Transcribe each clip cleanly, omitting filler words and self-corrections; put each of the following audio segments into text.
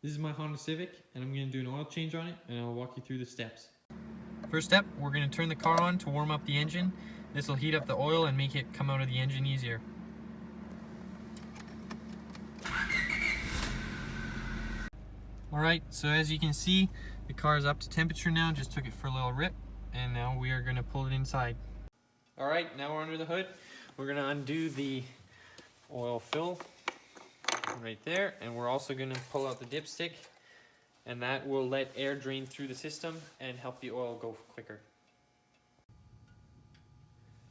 This is my Honda Civic, and I'm going to do an oil change on it, and I'll walk you through the steps. First step, we're going to turn the car on to warm up the engine. This will heat up the oil and make it come out of the engine easier. Alright, so as you can see, the car is up to temperature now. Just took it for a little rip, and now we are going to pull it inside. Alright, now we're under the hood. We're going to undo the oil fill right there, and we're also going to pull out the dipstick, and that will let air drain through the system and help the oil go quicker.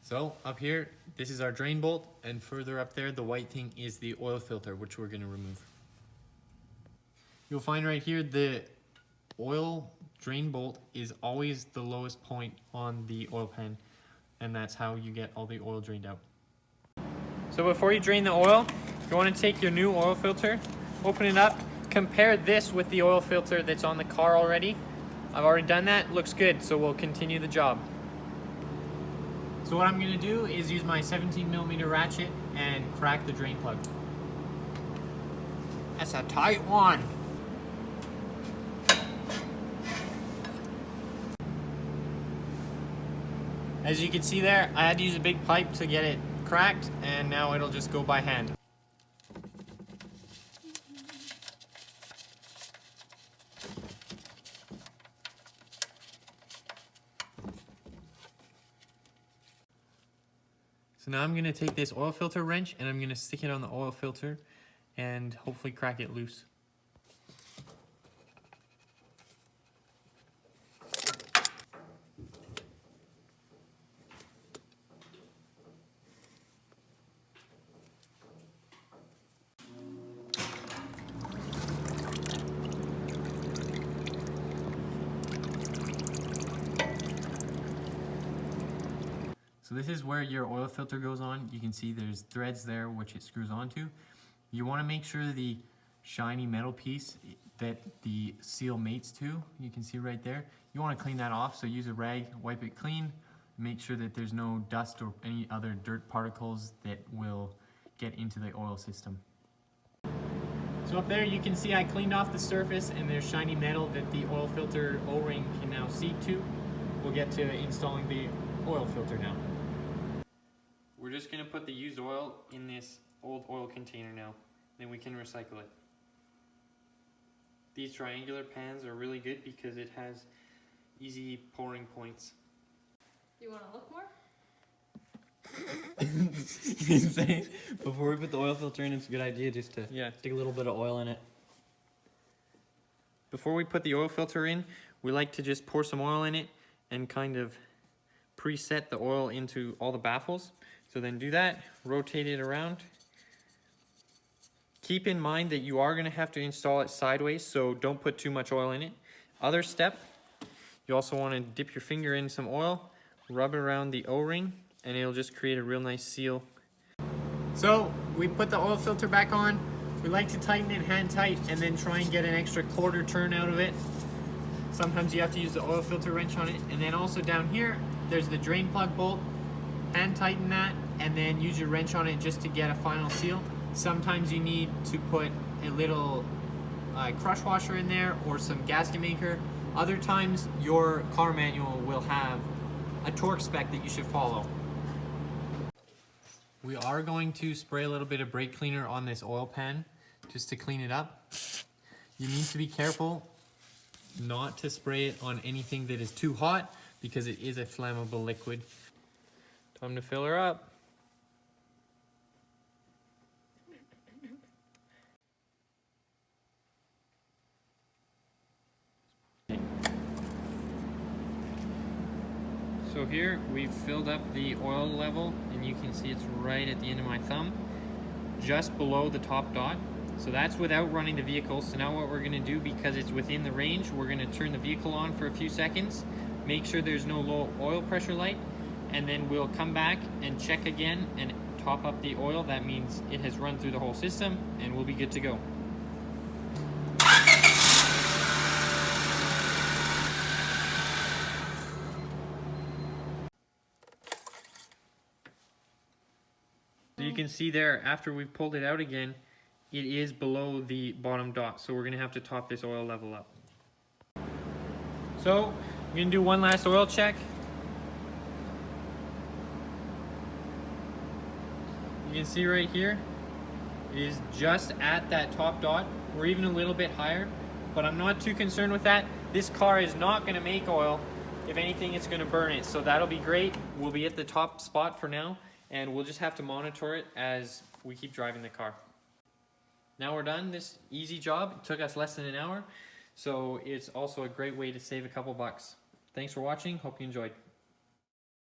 So up here, this is our drain bolt, and further up there, the white thing is the oil filter, which we're going to remove. You'll find right here the oil drain bolt is always the lowest point on the oil pan, and that's how you get all the oil drained out. So before you drain the oil, you want to take your new oil filter, open it up, compare this with the oil filter that's on the car already. I've already done that, looks good, so we'll continue the job. So what I'm going to do is use my 17mm ratchet and crack the drain plug. That's a tight one. As you can see there, I had to use a big pipe to get it cracked, and now it'll just go by hand. So now I'm going to take this oil filter wrench and I'm going to stick it on the oil filter and hopefully crack it loose. So this is where your oil filter goes on. You can see there's threads there which it screws onto. You want to make sure the shiny metal piece that the seal mates to, you can see right there, you want to clean that off. So use a rag, wipe it clean, make sure that there's no dust or any other dirt particles that will get into the oil system. So up there you can see I cleaned off the surface, and there's shiny metal that the oil filter O-ring can now seat to. We'll get to installing the oil filter now. We're just going to put the used oil in this old oil container now, then we can recycle it. These triangular pans are really good because it has easy pouring points. Do you want to look more? Before we put the oil filter in, it's a good idea just to stick a little bit of oil in it. Before we put the oil filter in, we like to just pour some oil in it and kind of preset the oil into all the baffles. So then do that, rotate it around. Keep in mind that you are going to have to install it sideways, so don't put too much oil in it. Other step, you also want to dip your finger in some oil, rub it around the O-ring, and it'll just create a real nice seal. So we put the oil filter back on. We like to tighten it hand tight and then try and get an extra quarter turn out of it. Sometimes you have to use the oil filter wrench on it. And then also down here, there's the drain plug bolt. Hand tighten that and then use your wrench on it just to get a final seal. Sometimes you need to put a little crush washer in there or some gasket maker. Other times your car manual will have a torque spec that you should follow. We are going to spray a little bit of brake cleaner on this oil pan just to clean it up. You need to be careful not to spray it on anything that is too hot because it is a flammable liquid. Time to fill her up. So here we've filled up the oil level, and you can see it's right at the end of my thumb, just below the top dot. So that's without running the vehicle. So now what we're going to do, because it's within the range, we're going to turn the vehicle on for a few seconds, make sure there's no low oil pressure light, and then we'll come back and check again and top up the oil. That means it has run through the whole system and we'll be good to go. So you can see there, after we've pulled it out again, it is below the bottom dot. So we're gonna have to top this oil level up. So I'm gonna do one last oil check. You can see right here, it is just at that top dot, or even a little bit higher, but I'm not too concerned with that. This car is not gonna make oil. If anything, it's gonna burn it, so that'll be great. We'll be at the top spot for now, and we'll just have to monitor it as we keep driving the car. Now we're done this easy job. It took us less than an hour, so it's also a great way to save a couple bucks. Thanks for watching, hope you enjoyed.